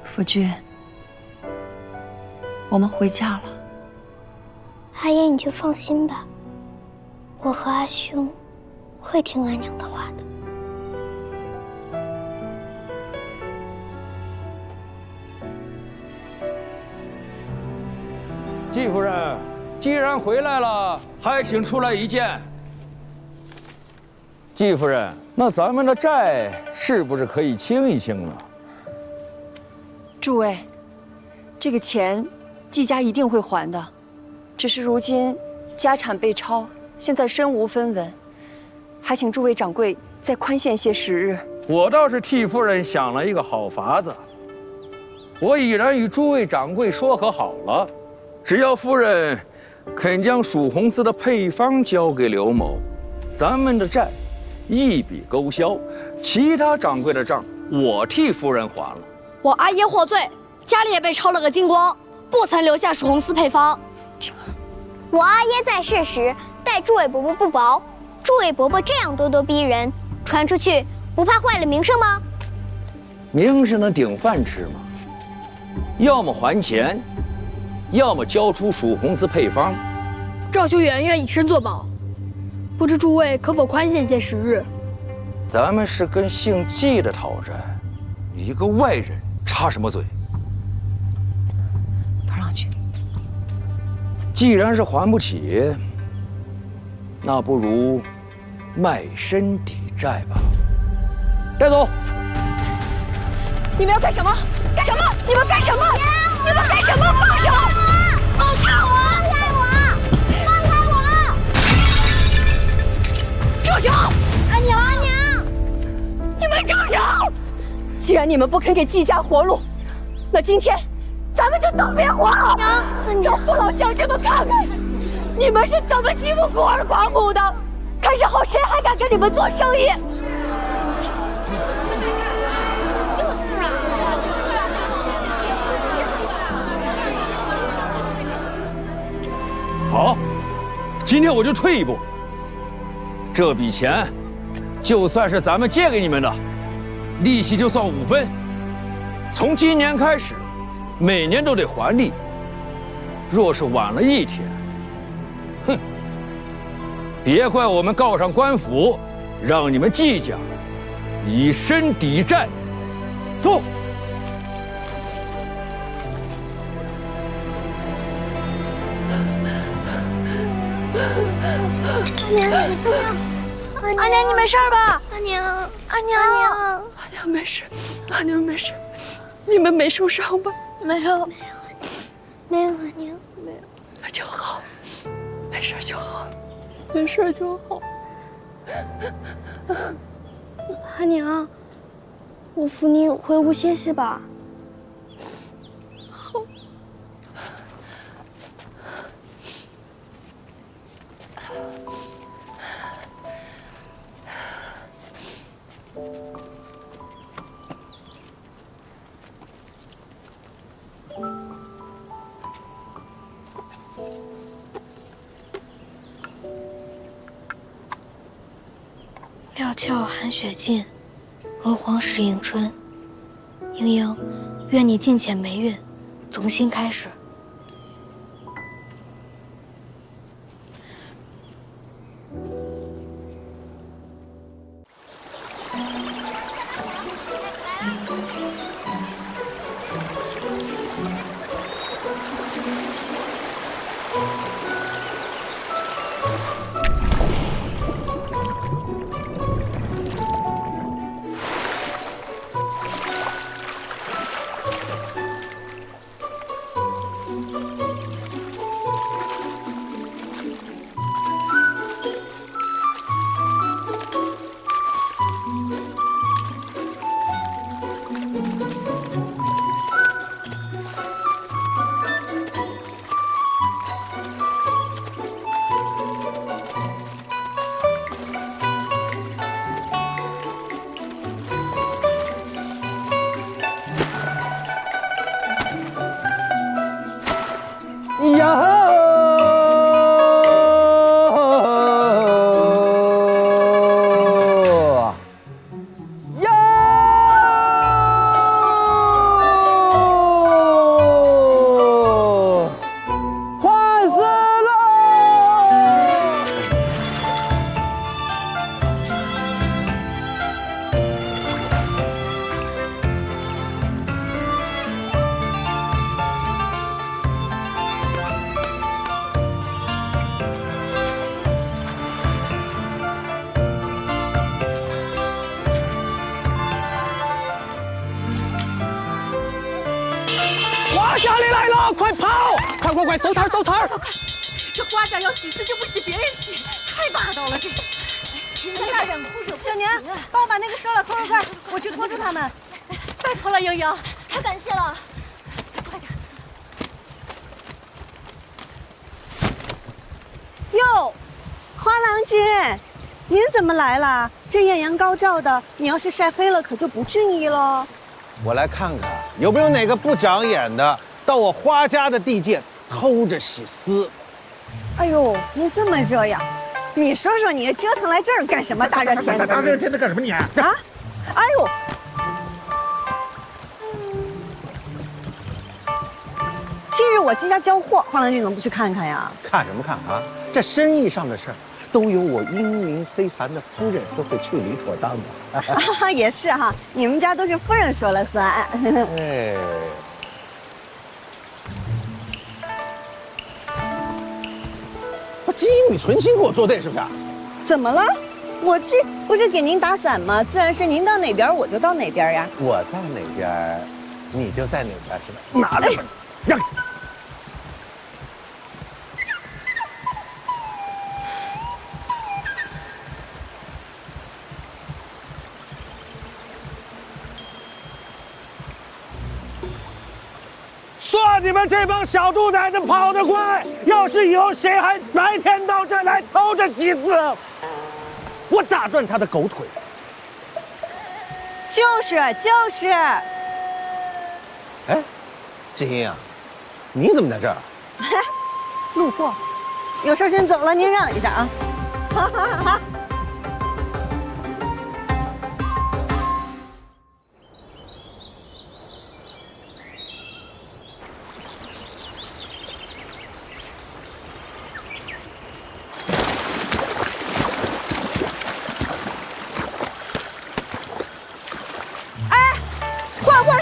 夫君，我们回家了。阿爷你就放心吧，我和阿兄会听阿娘的话的。季夫人，既然回来了，还请出来一见。季夫人，那咱们的债是不是可以清一清了？诸位，这个钱，季家一定会还的。只是如今家产被抄，现在身无分文，还请诸位掌柜再宽限些时日。我倒是替夫人想了一个好法子，我已然与诸位掌柜说和好了，只要夫人肯将蜀红丝的配方交给刘某，咱们的债一笔勾销，其他掌柜的账我替夫人还了。我阿爷获罪，家里也被抄了个精光，不曾留下蜀红丝配方。我阿爷在世时待诸位伯伯不薄，诸位伯伯这样咄咄逼人，传出去不怕坏了名声吗？名声能顶饭吃吗？要么还钱，要么交出蜀红丝配方。赵修远愿以身作保，不知诸位可否宽限些时日？咱们是跟姓纪的讨债，一个外人插什么嘴？潘郎君，既然是还不起，那不如卖身抵债吧。带走！你们要干什么？干什么？你们干什么？你们干什么？放手！放开我！放开我！放开我！住手！阿娘，阿娘，你们住手！既然你们不肯给季家活路，那今天咱们就都别活了！让父老乡亲们看看，你们是怎么欺负孤儿寡母的，看日后谁还敢跟你们做生意！就是啊。好，今天我就退一步。这笔钱，就算是咱们借给你们的，利息就算5分。从今年开始，每年都得还利。若是晚了1天，哼，别怪我们告上官府，让你们季家以身抵债。走。阿娘，你没事吧？阿娘，阿娘，阿娘没事，阿娘没事，你们没受伤吧？没有，没有，阿娘，没有，那就好，没事就好，没事就好。阿娘，我扶你回屋歇息吧。好。料峭寒雪尽，娥皇时迎春。莺莺，愿你尽遣霉运，从新开始。家里来了，快跑！快，搜摊！快！这花甲要洗次就不洗别人洗，太霸道了！这人家大两哭手不行。小年，帮我把那个收了，快！我去拖住他们。拜托了，莺莺，太感谢了。快点！哟，花郎君，您怎么来了？这艳阳高照的，你要是晒黑了，可就不俊逸喽。我来看看有没有哪个不长眼的到我花家的地界偷着洗丝。哎呦，你怎么这样？你说说你折腾来这儿干什么？大热天的！大热天的干什么你？啊！哎呦！今日我季家交货，黄郎君怎么不去看看呀？看什么看啊？这生意上的事儿，都由我英明非凡的夫人都会处理妥当的。啊，也是哈，你们家都是夫人说了算。哎。金玉存心跟我作对是不是？怎么了？我去不是给您打伞吗？自然是您到哪边我就到哪边呀。我在哪边，你就在哪边是吧？拿来吧，让开。算你们这帮小兔崽子跑得快！要是以后谁还白天到这儿来偷着洗丝，我打断他的狗腿！就是。哎，金英啊，你怎么在这儿？路过，有事先走了，您让一下啊。好。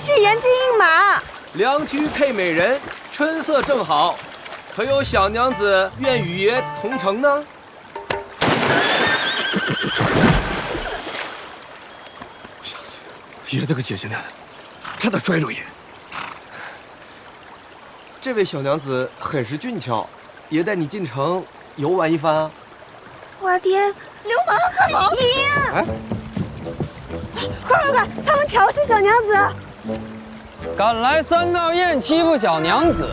是颜金印马，良驹配美人，春色正好，可有小娘子愿与爷同乘呢？吓死！爷这个姐姐呢，差点摔着爷。这位小娘子很是俊俏，爷带你进城游玩一番啊。我爹，流氓！爷！哎，快！他们调戏小娘子！敢来三道堰欺负小娘子，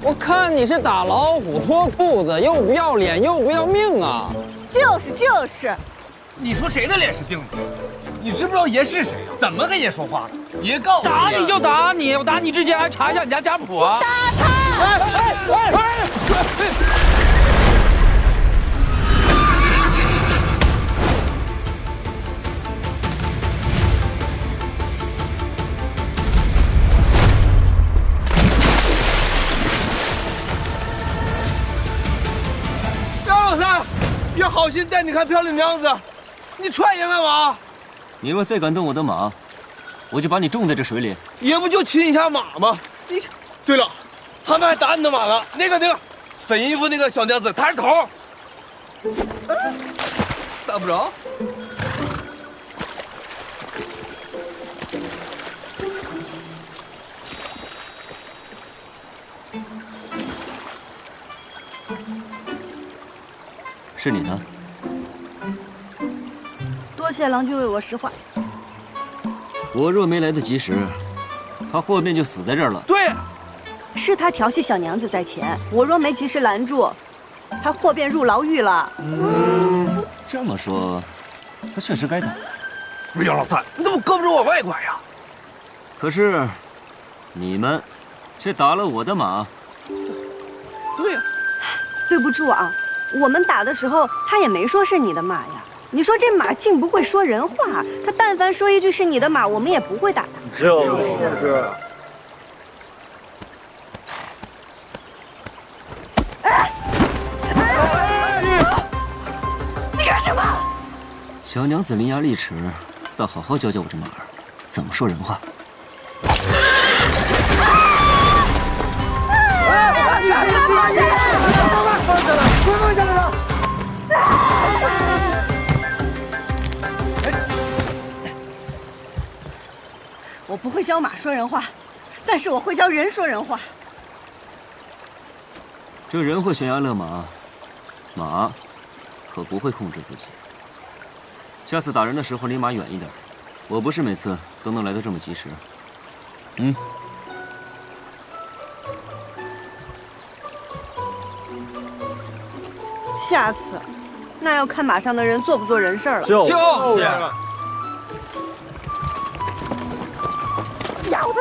我看你是打老虎脱裤子，又不要脸又不要命啊！就是，你说谁的脸是定的？你知不知道爷是谁啊？怎么跟爷说话的？爷告诉你，打你就打你，我打你之前还查一下你家家谱啊！打他！爷好心带你看漂亮娘子，你踹爷干嘛？你若再敢动我的马，我就把你种在这水里。爷不就亲一下马吗？你，对了，他们还打你的马呢。那个粉衣服那个小娘子，她是头，打不着。是你呢？多谢郎君为我实话。我若没来得及时，他祸便就死在这儿了。对，是他调戏小娘子在前，我若没及时拦住，他祸便入牢狱了。这么说，他确实该打。不是杨老三，你怎么胳膊肘往外拐呀？可是，你们却打了我的马。对呀，对不住啊。我们打的时候，他也没说是你的马呀。你说这马竟不会说人话，他但凡说一句是你的马，我们也不会打他。就是。你干什么？小娘子伶牙俐齿，倒好好教教我这马儿怎么说人话。放下来了！我不会教马说人话，但是我会教人说人话。这人会悬崖勒马，马可不会控制自己。下次打人的时候离马远一点，我不是每次都能来得这么及时。下次，那要看马上的人做不做人事了。就是。家伙的！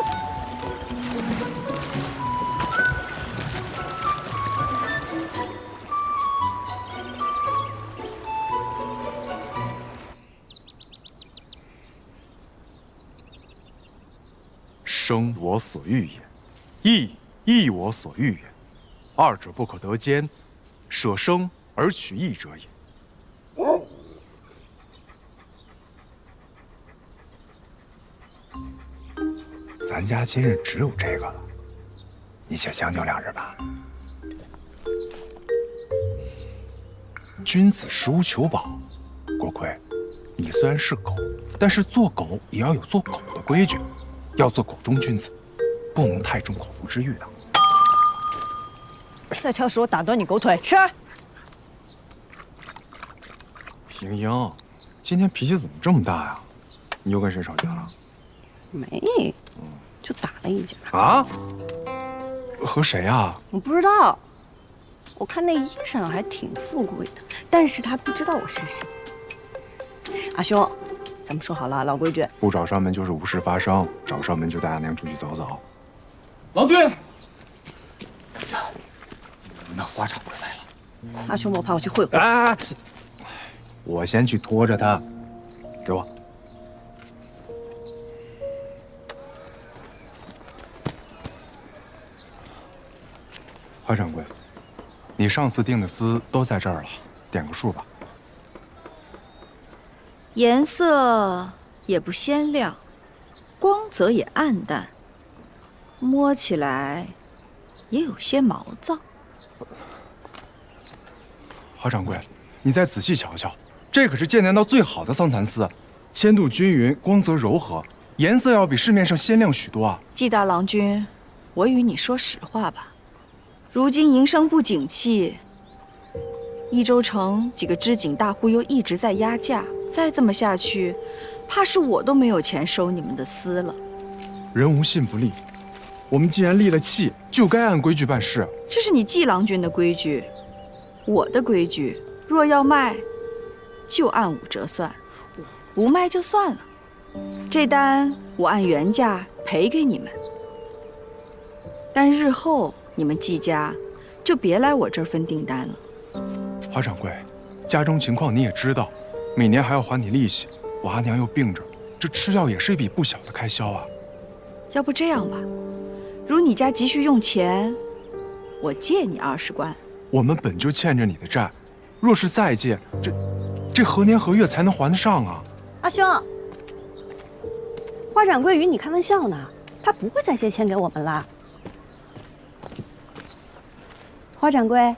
生我所欲也，义亦我所欲也，二者不可得兼，舍生而取义者也。咱家今日只有这个了，你且将就两日吧。君子食无求饱，锅盔，你虽然是狗，但是做狗也要有做狗的规矩。要做狗中君子，不能太重口腹之欲的。再挑食，我打断你狗腿！吃。平英，今天脾气怎么这么大呀？你又跟谁吵架了？没，就打了一架。啊？和谁呀？我不知道。我看那衣裳还挺富贵的，但是他不知道我是谁。阿兄。咱们说好了，老规矩，不找上门就是无事发生，找上门就带阿娘出去走走。老君，儿子，那花掌柜来了。阿兄，我怕我去会会。哎，我先去拖着他，给我。花掌柜，你上次订的丝都在这儿了，点个数吧。颜色也不鲜亮，光泽也暗淡，摸起来也有些毛躁。花掌柜，你再仔细瞧瞧，这可是剑南道最好的桑蚕丝，纤度均匀，光泽柔和，颜色要比市面上鲜亮许多啊。季大郎君，我与你说实话吧，如今营商不景气，益州城几个织锦大户又一直在压价。再这么下去，怕是我都没有钱收你们的丝了。人无信不立，我们既然立了契，就该按规矩办事。这是你季郎君的规矩，我的规矩，若要卖，就按5折算，不卖就算了。这单我按原价赔给你们，但日后你们季家就别来我这儿分订单了。花掌柜，家中情况你也知道。每年还要还你利息，我阿娘又病着，这吃药也是一笔不小的开销啊。要不这样吧，如你家急需用钱，我借你20贯。我们本就欠着你的债，若是再借，这何年何月才能还得上啊？阿兄，花掌柜与你开玩笑呢，他不会再借钱给我们了。花掌柜，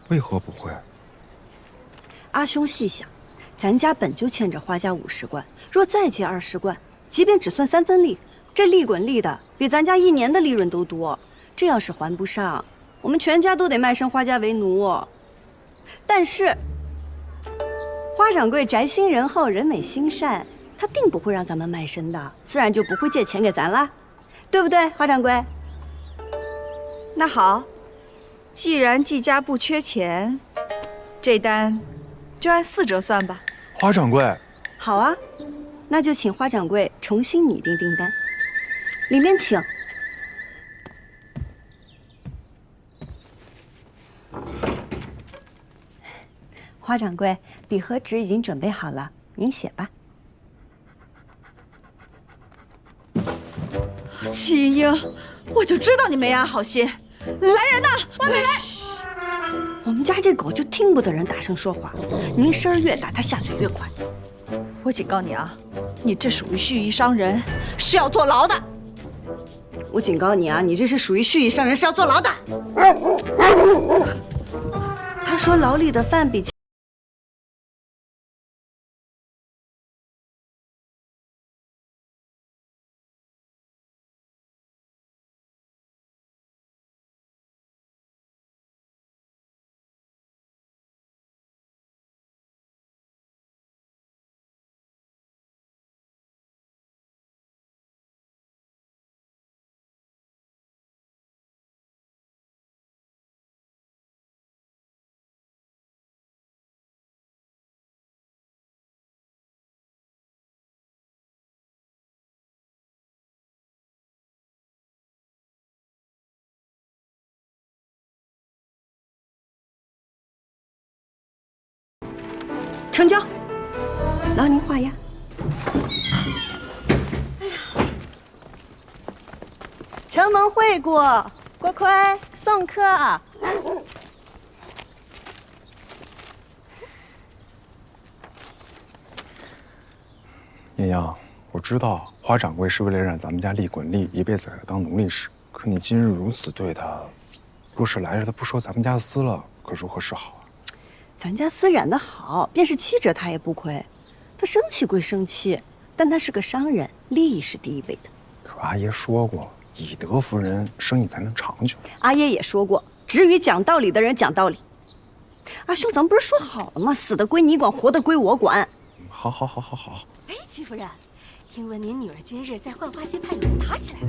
为何不会？阿兄细想，咱家本就欠着花家50贯，若再借20贯，即便只算3分利，这利滚利的比咱家1年的利润都多。这要是还不上，我们全家都得卖身花家为奴。但是，花掌柜宅心仁厚，人美心善，他定不会让咱们卖身的，自然就不会借钱给咱啦，对不对，花掌柜？那好，既然季家不缺钱，这单就按4折算吧。花掌柜，好啊，那就请花掌柜重新拟定订单，里面请。花掌柜，笔和纸已经准备好了，您写吧。齐英英，我就知道你没安好心。来人呐，外面来！我们家这狗就听不得人大声说话，您声儿越大，它下嘴越快。我警告你啊，你这属于蓄意伤人，是要坐牢的。我警告你啊，你这是属于蓄意伤人，是要坐牢的。他说牢里的饭比成交，劳您画押。承蒙惠顾，郭奎送客。艳阳，我知道花掌柜是为了让咱们家厉滚利一辈子给他当奴隶使，可你今日如此对他，若是来日他不收咱们家私了，可如何是好啊？咱家私染的好，便是7折他也不亏。他生气归生气，但他是个商人，利益是第一位的。可阿爷说过，以德服人，生意才能长久。阿爷也说过，只与讲道理的人讲道理。阿兄，咱们不是说好了吗？死的归你管，活的归我管。好。哎，戚夫人，听闻您女儿今日在浣花溪畔与人打起来了。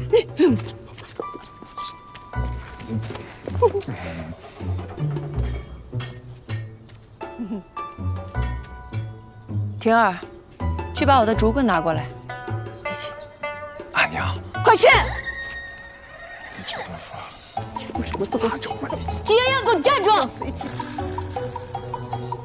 婷儿，去把我的竹棍拿过来。阿娘，快去！为什么都季妍妍，给我站住！